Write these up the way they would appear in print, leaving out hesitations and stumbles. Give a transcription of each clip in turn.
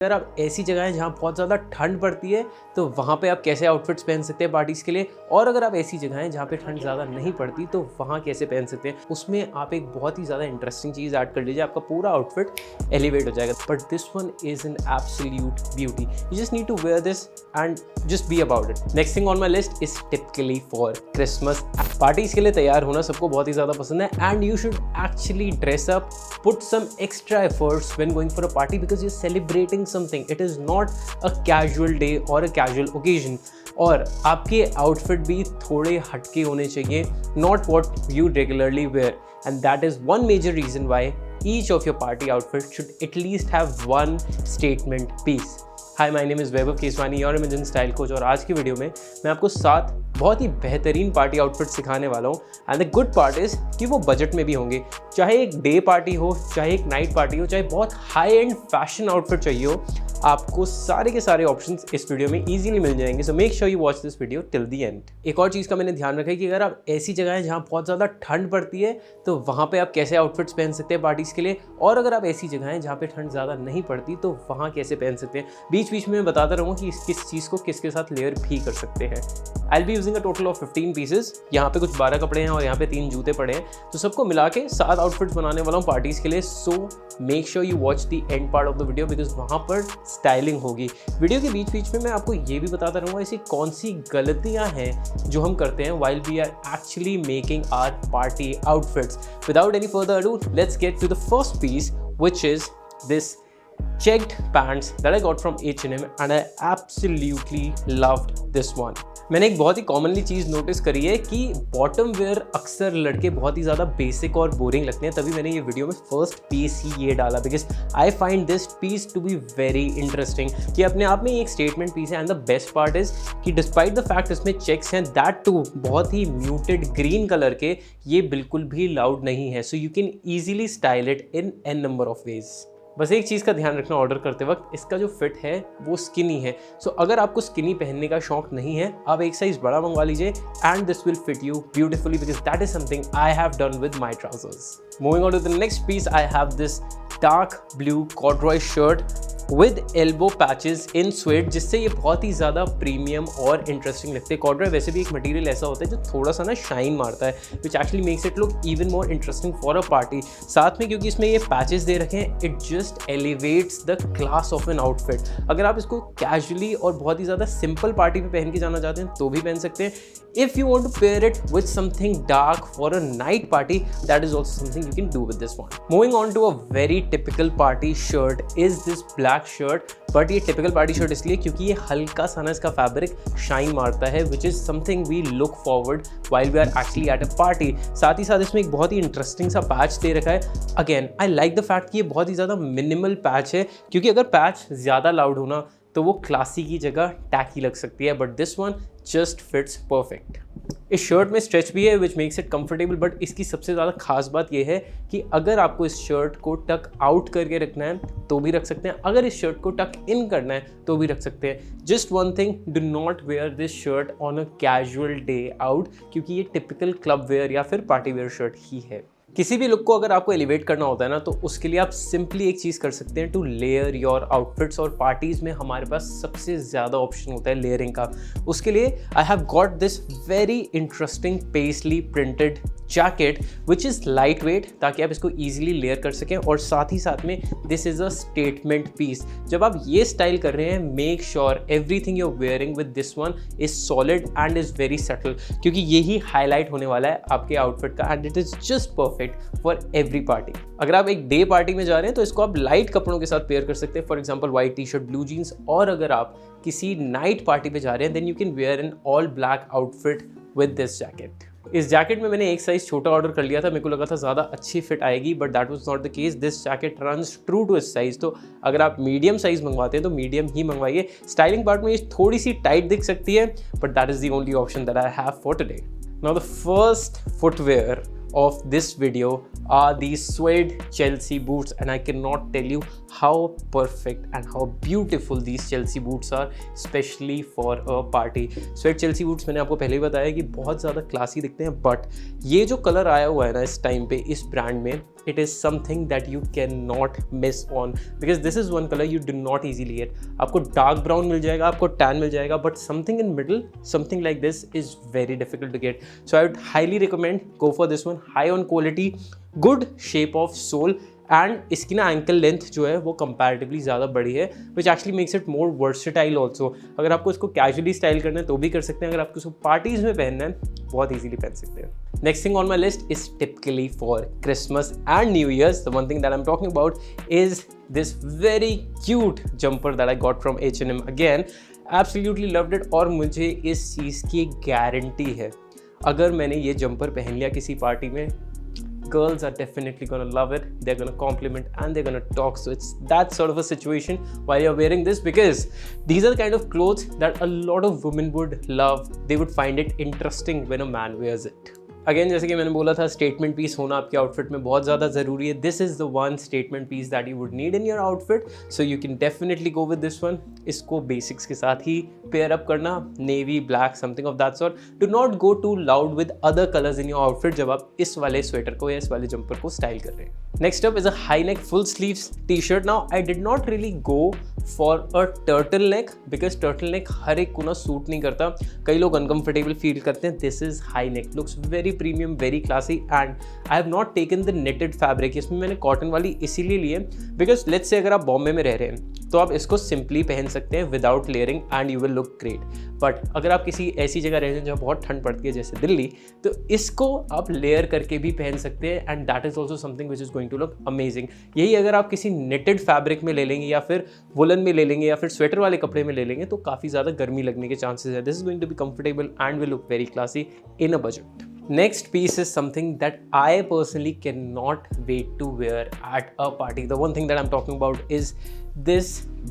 अगर आप ऐसी जगह है जहाँ बहुत ज़्यादा ठंड पड़ती है तो वहाँ पे आप कैसे आउटफिट्स पहन सकते हैं पार्टीज़ के लिए, और अगर आप ऐसी जगह है जहाँ पे ठंड ज़्यादा नहीं पड़ती तो वहाँ कैसे पहन सकते हैं, उसमें आप एक बहुत ही ज़्यादा इंटरेस्टिंग चीज़ ऐड कर लीजिए, आपका पूरा आउटफिट एलिवेट हो जाएगा। But this one is an absolute beauty, you just need to wear this and just be about it. Next thing on my list is typically for Christmas. Parties के लिए तैयार होना सबको बहुत ही ज़्यादा पसंद है and you should actually dress up, put some extra efforts when going for a party because you celebrating something. It is not a casual day or a casual occasion. और आपके आउटफिट भी थोड़े हटके होने चाहिए, not what you regularly wear, and that is one major reason why each of your party outfit should at least have one statement piece. Hi, my name is Vaibhav Keswani, your Imagine Style Coach, और आज की video में मैं आपको 7 बहुत ही बेहतरीन party outfit सिखाने वाला हूँ। And the good part is कि वो बजट में भी होंगे, चाहे एक डे पार्टी हो, चाहे एक नाइट पार्टी हो, चाहे बहुत हाई एंड फैशन आउटफिट चाहिए हो, आपको सारे के सारे ऑप्शंस इस वीडियो में इजीली मिल जाएंगे। So make sure you watch this video till the end. एक और चीज़ का मैंने ध्यान रखा है कि अगर आप ऐसी जगह है जहाँ बहुत ज़्यादा ठंड पड़ती है तो वहाँ पे आप कैसे आउटफिट्स पहन सकते हैं पार्टीज़ के लिए, और अगर आप ऐसी जगह है जहाँ पे ठंड ज़्यादा नहीं पड़ती तो वहाँ कैसे पहन सकते हैं। बीच बीच में मैं बताता रहूँगा कि किस चीज़ को किसके साथ लेयर भी कर सकते हैं। I be using a total of 15 pieces. यहाँ पे कुछ 12 कपड़े हैं और यहाँ पे 3 जूते पड़े हैं, तो सबको मिला के 7 आउटफिट्स बनाने वाला हूँ पार्टीज़ के लिए। So make sure you watch the end part of the video because वहाँ पर स्टाइलिंग होगी। वीडियो के बीच बीच में मैं आपको ये भी बताता रहूँगा ऐसी कौन सी गलतियाँ हैं जो हम करते हैं while we are actually making our party outfits. Without any further ado, let's get to the first piece, which is this checked pants that I got from H&M and I absolutely loved this one. मैंने एक बहुत ही commonly चीज़ notice करी है कि bottom wear अक्सर लड़के बहुत ही ज़्यादा बेसिक और बोरिंग लगते हैं, तभी मैंने ये वीडियो में फर्स्ट पीस ही ये डाला because I find this piece to be very interesting, कि अपने आप में एक स्टेटमेंट पीस है। And the best part is कि डिस्पाइट द फैक्ट इसमें चेक्स हैं, दैट टू बहुत ही म्यूटेड ग्रीन कलर के, ये बिल्कुल भी लाउड नहीं है। सो you can easily style it in an number of ways. बस एक चीज़ का ध्यान रखना ऑर्डर करते वक्त, इसका जो फिट है वो स्किनी है। सो अगर आपको स्किनी पहनने का शौक नहीं है, आप एक साइज़ बड़ा मंगवा लीजिए and this will fit you beautifully because that is something I have done with my trousers. Moving on to the next piece, I have this dark blue corduroy shirt with elbow patches in suede, जिससे ये बहुत ही ज़्यादा premium और interesting लगते हैं। Corduroy वैसे भी एक मटेरियल ऐसा होता है जो थोड़ा सा ना शाइन मारता है, which actually makes it look even more interesting for a party. साथ में क्योंकि इसमें ये पैचेस दे रखे हैं, it just elevates the class of an outfit. अगर आप इसको कैजुअली और बहुत ही ज़्यादा सिंपल पार्टी पे पहन के जाना चाहते हैं तो भी पहन सकते हैं। If you want to pair it with something dark for a night party, that is also something you can do with this one. Moving on to a very typical party shirt is this black shirt. But ये typical party shirt इसलिए क्योंकि ये हल्का सा ना इसका fabric shine मारता है, which is something we look forward while we are actually at a party. साथ ही साथ इसमें एक बहुत ही इंटरेस्टिंग सा पैच दे रखा है। Again I like the fact कि ये बहुत ही ज़्यादा मिनिमल पैच है, क्योंकि अगर पैच ज़्यादा लाउड होना तो वो क्लासी की जगह टैकी लग सकती है, but this one just fits perfect. इस शर्ट में स्ट्रेच भी है which makes it comfortable, but इसकी सबसे ज़्यादा खास बात यह है कि अगर आपको इस शर्ट को टक आउट करके रखना है तो भी रख सकते हैं, अगर इस शर्ट को टक इन करना है तो भी रख सकते हैं। Just one thing, do not wear this shirt on a casual day out, क्योंकि ये टिपिकल क्लब वेयर या फिर पार्टी वेयर शर्ट ही है। किसी भी लुक को अगर आपको एलिवेट करना होता है ना, तो उसके लिए आप सिंपली एक चीज़ कर सकते हैं, टू लेयर योर आउटफिट्स। और पार्टीज़ में हमारे पास सबसे ज़्यादा ऑप्शन होता है लेयरिंग का। उसके लिए I have got this very interesting pastelly printed jacket which is light weight, ताकि आप इसको ईजिली लेयर कर सकें। और साथ ही साथ में this is a statement piece. जब आप ये स्टाइल कर रहे हैं, make sure everything you are wearing with this one is solid and is very subtle, क्योंकि यही हाईलाइट होने वाला है आपके आउटफिट का, and it is just perfect for every party. अगर आप एक डे पार्टी में जा रहे हैं तो इसको आप लाइट कपड़ों के साथ पेयर कर सकते हैं, for example white T shirt, blue jeans. और अगर आप किसी नाइट पार्टी पे जा रहे हैं, then you can wear an all black outfit with this jacket. इस जैकेट में मैंने एक साइज़ छोटा ऑर्डर कर लिया था, मेरे को लगा था ज़्यादा अच्छी फिट आएगी, but that was not the case. This jacket runs true to इस साइज़। तो अगर आप मीडियम साइज़ मंगवाते हैं तो मीडियम ही मंगवाइए। स्टाइलिंग पार्ट में ये थोड़ी सी टाइट दिख सकती है, but that is the only option that I have for today. Now the first footwear of this video are these suede Chelsea boots, and I cannot tell you how perfect and how beautiful these Chelsea boots are, especially for a party. Suede Chelsea boots मैंने आपको पहले ही बताया कि बहुत ज़्यादा classy दिखते हैं, but ये जो कलर आया हुआ है ना इस टाइम पे इस ब्रांड में, it is something that you cannot miss on because this is one color you do not easily get. आपको dark brown मिल जाएगा, आपको tan मिल जाएगा, but something in middle, something like this is very difficult to get. So I would highly recommend go for this one. High on quality, good shape of sole, and इसकी ना ankle length जो है वो comparatively ज़्यादा बड़ी है which actually makes it more versatile also. अगर आपको इसको कैजुअली स्टाइल करना है तो भी कर सकते हैं, अगर आपको इसको पार्टीज़ में पहनना है बहुत ईजिली पहन सकते हैं. Next thing on my list is typically for Christmas and new years. The one thing that I am talking about is this very cute jumper that I got from H&M. Again absolutely loved it और मुझे इस चीज़ की guarantee है अगर मैंने ये jumper पहन लिया किसी पार्टी में, girls are definitely gonna love it, they're gonna compliment and they're gonna talk. So it's that sort of a situation while you're wearing this because these are the kind of clothes that a lot of women would love. They would find it interesting when a man wears it. Again जैसे कि मैंने बोला था statement piece होना आपके outfit में बहुत ज़्यादा ज़रूरी है. This is the one statement piece that you would need in your outfit, so you can definitely go with this one. इसको बेसिक्स के साथ ही पेयर अप करना, navy, black, something of that sort. Do not go too loud with other colours in your outfit जब आप इस वाले sweater को या इस वाले जंपर को स्टाइल कर रहे हैं. Next up is a high neck full sleeves T shirt. Now I did not really go for a turtle neck because turtle neck हर एक को ना सूट नहीं करता, कई लोग अनकंफर्टेबल फील करते हैं. This is high neck, looks very premium, very classy and I have not taken the knitted fabric. इसमें मैंने कॉटन वाली इसीलिए ली है बिकॉज लेट्स से अगर आप बॉम्बे में रह रहे हैं तो आप इसको सिंपली पहन सकते हैं without layering and you will look great. But अगर आप किसी ऐसी जगह रह रहे हैं जहाँ बहुत ठंड पड़ती है जैसे दिल्ली, तो इसको आप लेयर करके भी पहन सकते हैं and that is also something which is going to look amazing. यही अगर आप किसी नेटेड फैब्रिक में ले लेंगे या फिर वुलन में ले लेंगे या फिर स्वेटर वाले कपड़े में ले लेंगे तो काफ़ी ज़्यादा गर्मी लगने के चांसेस है. This is going to be comfortable and will look very classy in a budget. Next piece is something that I personally cannot wait to wear at a party. The one thing that I'm talking about is this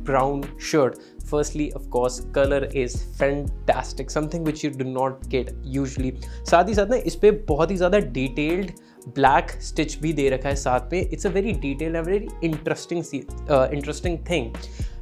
brown shirt. Firstly, of course, color is fantastic, something which you do not get usually. साथ ही साथ ना इस पे बहुत ही ज़्यादा detailed black stitch भी दे रखा है साथ में. It's a very detailed and very interesting thing.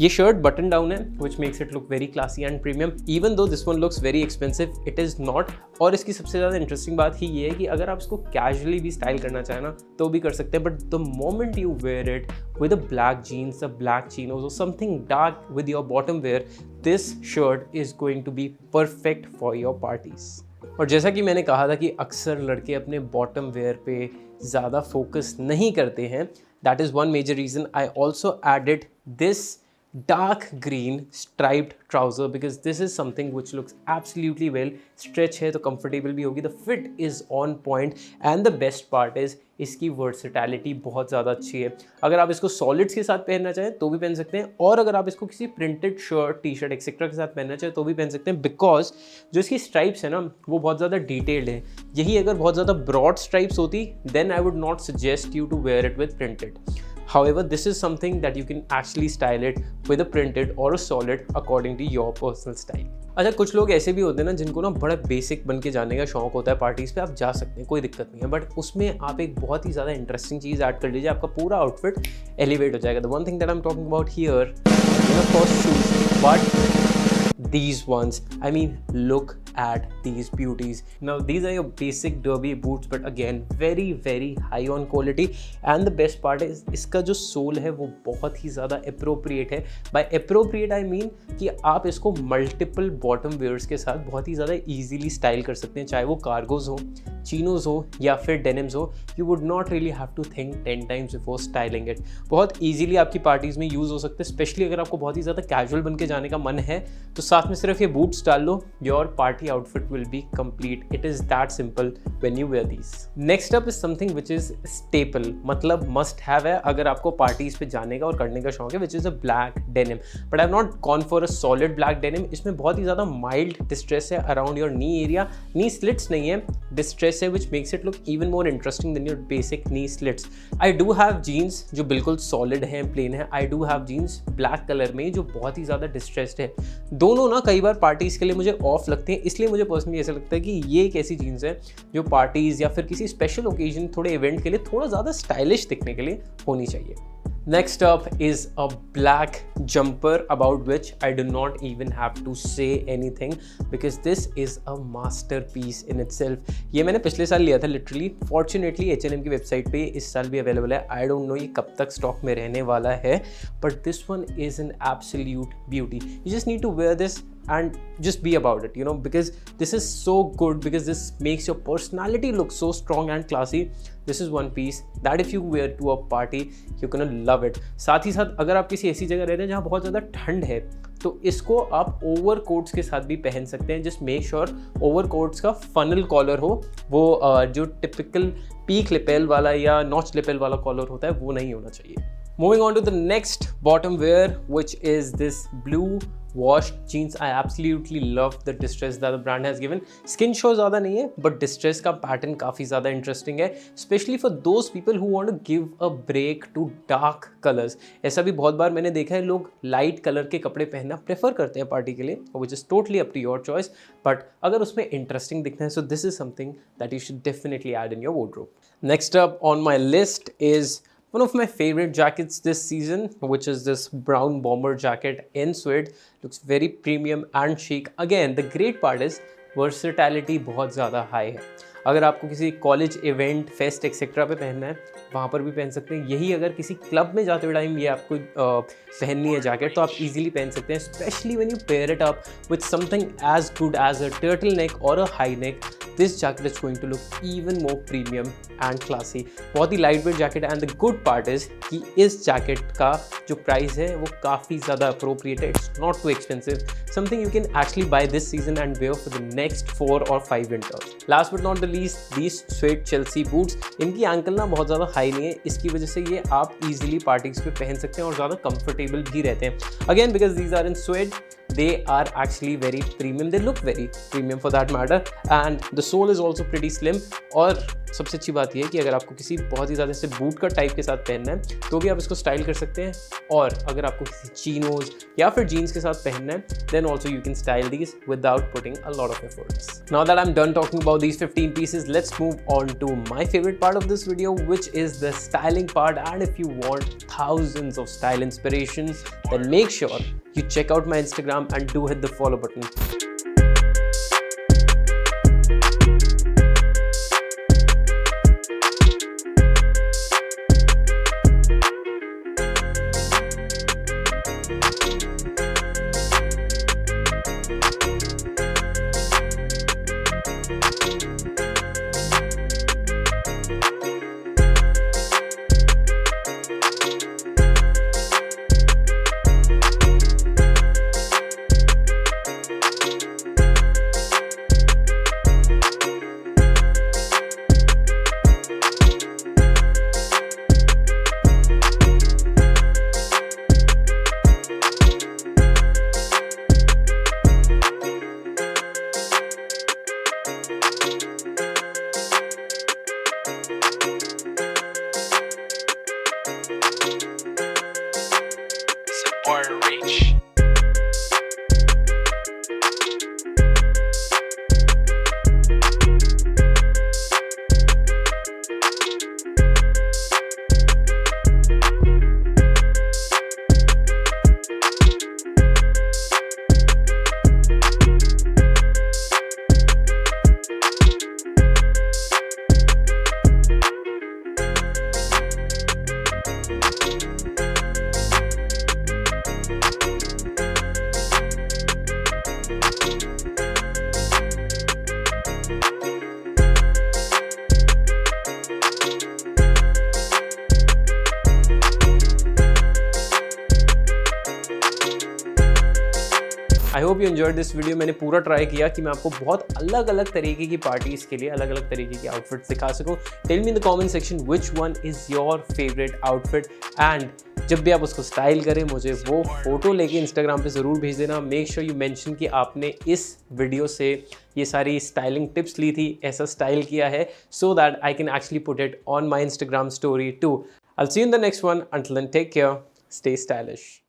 ये शर्ट बटन डाउन है which makes it look very classy and premium. Even though this one looks very expensive, it is not. और इसकी सबसे ज़्यादा इंटरेस्टिंग बात ही ये है कि अगर आप इसको कैजुअली भी स्टाइल करना चाहें ना तो भी कर सकते हैं. But the moment you wear it with a black jeans, a black chinos और something dark with your bottom wear, this shirt is going to be perfect for your parties. और जैसा कि मैंने कहा था कि अक्सर लड़के अपने बॉटम वेयर पे ज़्यादा फोकस नहीं करते हैं, that is one major reason. I also added this dark green striped trouser because this is something which looks absolutely well. Stretch है तो comfortable भी होगी. The fit is on point and the best part is इसकी versatility बहुत ज़्यादा अच्छी है. अगर आप इसको solids के साथ पहनना चाहें तो भी पहन सकते हैं और अगर आप इसको किसी printed shirt, t-shirt एक्सेट्रा के साथ पहनना चाहें तो भी पहन सकते हैं बिकॉज जो इसकी stripes है ना वो बहुत ज़्यादा detailed है. यही अगर बहुत ज़्यादा broad stripes होती then I would not suggest you to wear it with printed. However, this is something that you can actually style it with a printed or a solid according to your personal style. अच्छा, कुछ लोग ऐसे भी होते हैं ना जिनको ना बड़ा बेसिक बन के जाने का शौक होता है. पार्टीज़ पे आप जा सकते हैं, कोई दिक्कत नहीं है, बट उसमें आप एक बहुत ही ज़्यादा इंटरेस्टिंग चीज़ ऐड कर लीजिए, आपका पूरा आउटफिट एलिवेट हो जाएगा. The one thing that I am talking about here of course shoes, but these ones, I mean, look at these beauties. Now these are your basic derby boots but again very very high on quality and the best part is इसका जो soul है वो बहुत ही ज़्यादा appropriate है. by appropriate I mean कि आप इसको multiple bottom wears के साथ बहुत ही ज़्यादा easily स्टाइल कर सकते हैं, चाहे वो कार्गोज हो, चीनोज हो या फिर डेनिम्स हो. you would not really have to think 10 times before styling it. बहुत easily आपकी पार्टीज़ में यूज़ हो सकते हैं, स्पेशली अगर आपको बहुत ही ज़्यादा कैजुअल बन के जाने का मन है तो साथ में सिर्फ ये बूट्स डाल लो, your party outfit will be complete. It is that simple when you wear these. Next up is something which is staple, मतलब मस्ट हैव है अगर आपको पार्टीज़ पे जाने का और करने का शौक है, which is a black denim. But I have not gone for a solid black denim. इसमें बहुत ही ज़्यादा माइल्ड डिस्ट्रेस है around your knee area. Knee slits नहीं है, डिस्ट्रेस है which makes it look even more interesting than your basic knee slits. I do have jeans जो बिल्कुल सॉलिड हैं, प्लेन है. I do have jeans black colour में जो बहुत ही ज़्यादा डिस्ट्रेस्ड है. दोनों ना कई बार पार्टीज़ के लिए मुझे ऑफ लगते हैं, इसलिए मुझे पर्सनली ऐसा लगता है कि ये एक ऐसी जीन्स है जो पार्टीज़ या फिर किसी स्पेशल ओकेजन, थोड़े इवेंट के लिए थोड़ा ज़्यादा स्टाइलिश दिखने के लिए होनी चाहिए. Next up is a black jumper about which I do not even have to say anything because this is a masterpiece in itself. ये मैंने पिछले साल लिया था लिटरली. Fortunately H&M की वेबसाइट पे इस साल भी अवेलेबल है. I don't know ये कब तक स्टॉक में रहने वाला है, but this one is an absolute beauty. You just need to wear this and just be about it, you know, because this is so good, because this makes your personality look so strong and classy. This is one piece that if you wear to a party you're gonna love it. साथ ही साथ अगर आप किसी ऐसी जगह रहते हैं जहाँ बहुत ज़्यादा ठंड है तो इसको आप ओवर कोट्स के साथ भी पहन सकते हैं. Just make sure over quotes का फनल कॉलर हो, वो जो टिपिकल पीक लेपेल वाला या नॉच लेपेल वाला कॉलर होता है वो नहीं होना चाहिए. Moving on to the next bottom wear, which is this blue washed jeans. I absolutely love the distress that the brand has given. Skin show ज़्यादा नहीं है, but distress का pattern काफ़ी ज़्यादा interesting है, especially for those people who want to give a break to dark colors. ऐसा भी बहुत बार मैंने देखा है, लोग light color के कपड़े पहनना prefer करते हैं पार्टी के लिए, which is totally up to your choice. But अगर उसमें interesting दिखना है, so this is something that you should definitely add in your wardrobe. Next up on my list is one of my favorite jackets this season, which is this brown bomber jacket in suede. Looks very premium and chic. Again, the great part is versatility बहुत ज़्यादा high है. अगर आपको किसी college event fest etcetera पे पहनना है वहाँ पर भी पहन सकते हैं. यही अगर किसी क्लब में जाते हुए टाइम ये आपको पहननी है जैकेट तो आप इजीली पहन सकते हैं, especially when you pair it up with something as good as a turtle neck और a high neck. This jacket is going to look even more premium and classy. बहुत ही लाइट वेट जैकेट है and the good part is कि इस jacket का जो price है वो काफ़ी ज़्यादा अप्रोप्रिएट है. It's not too expensive, something you can actually buy this season and wear for the next 4 or 5 winters. Last but not the these suede Chelsea boots. इनकी एंकल ना बहुत ज़्यादा हाई नहीं है, इसकी वजह से ये आप इजीली पार्टीज पे पहन सकते हैं और ज़्यादा कंफर्टेबल भी रहते हैं. Again because these are in suede, they are actually very premium. They look very premium for that matter, and the sole is also pretty slim. और सबसे अच्छी बात यह है कि अगर आपको किसी बहुत ही ज़्यादा से बूट कट टाइप के साथ पहनना है तो भी आप इसको स्टाइल कर सकते हैं, और अगर आपको किसी चीनोज या फिर जीन्स के साथ पहनना है then also you can style these without putting a lot of efforts. Now that I'm done talking about these 15 pieces, let's move on to my favorite part of this video, which is the styling part. And if you want thousands of style inspirations, then make sure you check out my Instagram and do hit the follow button. I hope you enjoyed this video. मैंने पूरा try किया कि मैं आपको बहुत अलग अलग तरीके की पार्टीज़ के लिए अलग अलग तरीके की आउटफिट्स दिखा सकूँ. Tell me in the comment section which one is your favourite outfit, and जब भी आप उसको स्टाइल करें मुझे वो फोटो लेके इंस्टाग्राम पे ज़रूर भेज देना. मेक श्योर यू मेंशन कि आपने इस वीडियो से ये सारी स्टाइलिंग टिप्स ली थी, ऐसा स्टाइल किया है, so that I can actually put it on my Instagram story too. I'll see you in the next one. Until then, take care, stay stylish.